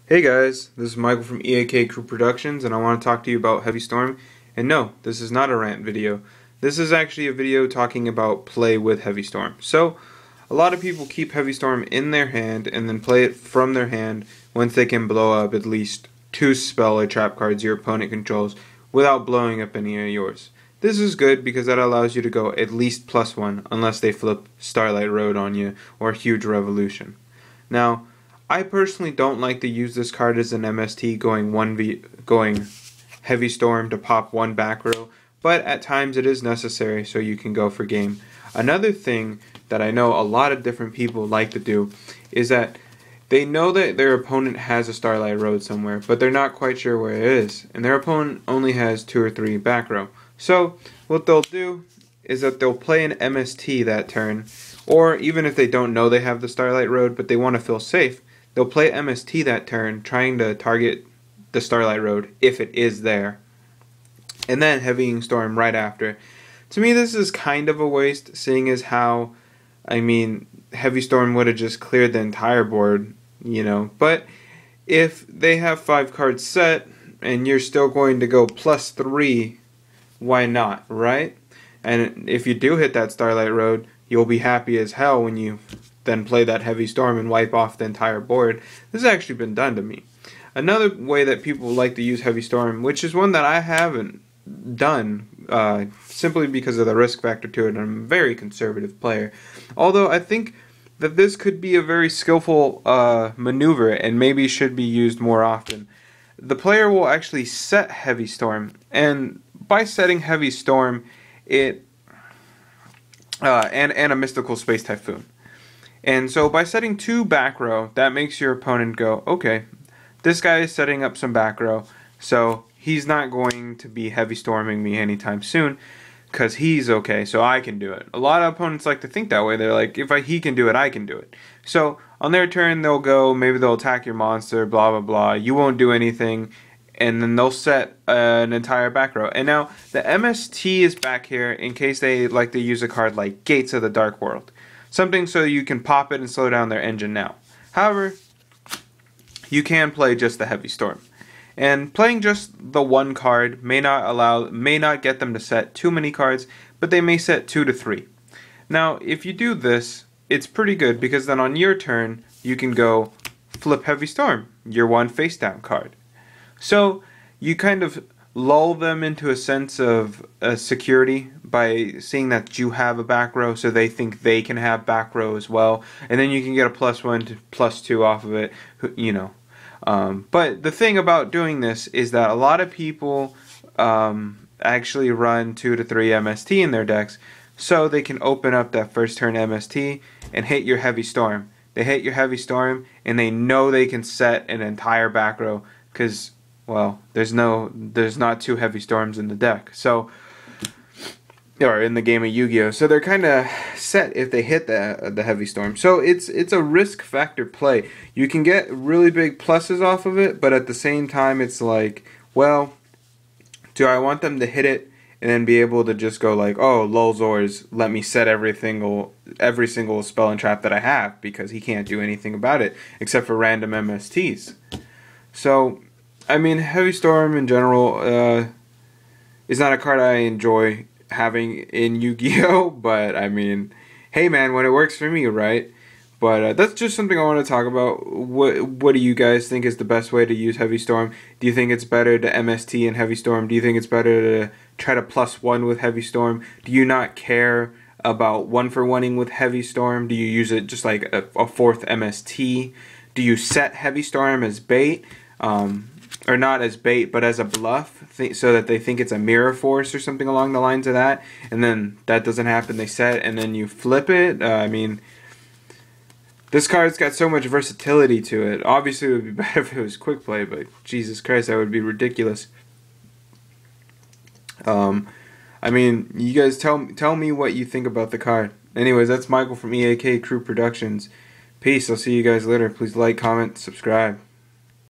Hey guys, this is Michael from EAKCrewProductions, and I want to talk to you about Heavy Storm. And no, this is not a rant video. This is actually a video talking about play with Heavy Storm. So, a lot of people keep Heavy Storm in their hand and then play it from their hand once they can blow up at least 2 spell or trap cards your opponent controls without blowing up any of yours. This is good because that allows you to go at least +1 unless they flip Starlight Road on you or Huge Revolution. Now, I personally don't like to use this card as an MST going Heavy Storm to pop 1 back row, but at times it is necessary so you can go for game. Another thing that I know a lot of different people like to do is that they know that their opponent has a Starlight Road somewhere, but they're not quite sure where it is, and their opponent only has 2 or 3 back row. So what they'll do is that they'll play an MST that turn, or even if they don't know they have the Starlight Road but they want to feel safe, they'll play MST that turn, trying to target the Starlight Road if it is there, and then Heavy Storm right after. To me, this is kind of a waste, seeing as how, Heavy Storm would have just cleared the entire board, But if they have 5 cards set, and you're still going to go +3, why not, right? And if you do hit that Starlight Road, you'll be happy as hell when you then play that Heavy Storm and wipe off the entire board. This has actually been done to me. Another way that people like to use Heavy Storm, which is one that I haven't done, simply because of the risk factor to it, and I'm a very conservative player. Although I think that this could be a very skillful maneuver and maybe should be used more often. The player will actually set Heavy Storm, and by setting Heavy Storm, and a Mystical Space Typhoon. And so by setting 2 back row, that makes your opponent go, okay, this guy is setting up some back row, so he's not going to be Heavy Storming me anytime soon, because he's okay, so I can do it. A lot of opponents like to think that way. They're like, if he can do it, I can do it. So on their turn, they'll go, maybe they'll attack your monster, blah, blah, blah. You won't do anything, and then they'll set an entire back row. And now the MST is back here in case they like to use a card like Gates of the Dark World. Something so you can pop it and slow down their engine now. However, you can play just the Heavy Storm. And playing just the 1 card may not get them to set too many cards, but they may set 2 to 3. Now, if you do this, it's pretty good because then on your turn, you can go flip Heavy Storm, your 1 face down card. So you kind of lull them into a sense of security by seeing that you have a back row, so they think they can have back row as well, and then you can get a +1 to +2 off of it, But the thing about doing this is that a lot of people actually run 2 to 3 MST in their decks, so they can open up that first turn MST and hit your Heavy Storm. They hit your Heavy Storm, and they know they can set an entire back row, because, well, there's not 2 Heavy Storms in the deck, so, or in the game of Yu-Gi-Oh! So they're kind of set if they hit the Heavy Storm. So it's a risk factor play. You can get really big pluses off of it, but at the same time it's like, well, do I want them to hit it and then be able to just go like, oh, Lulzor's let me set every single spell and trap that I have, because he can't do anything about it except for random MSTs. So, Heavy Storm in general is not a card I enjoy having in Yu-Gi-Oh! But, hey man, when it works for me, right? But that's just something I want to talk about. What do you guys think is the best way to use Heavy Storm? Do you think it's better to MST in Heavy Storm? Do you think it's better to try to +1 with Heavy Storm? Do you not care about 1-for-1ing with Heavy Storm? Do you use it just like a 4th MST? Do you set Heavy Storm as bait? Or not as bait, but as a bluff, so that they think it's a mirror force or something along the lines of that, and then that doesn't happen, they set, and then you flip it. This card's got so much versatility to it. Obviously, it would be better if it was quick play, but Jesus Christ, that would be ridiculous. You guys tell me what you think about the card. Anyways, that's Michael from EAKCrewProductions. Peace, I'll see you guys later. Please like, comment, subscribe.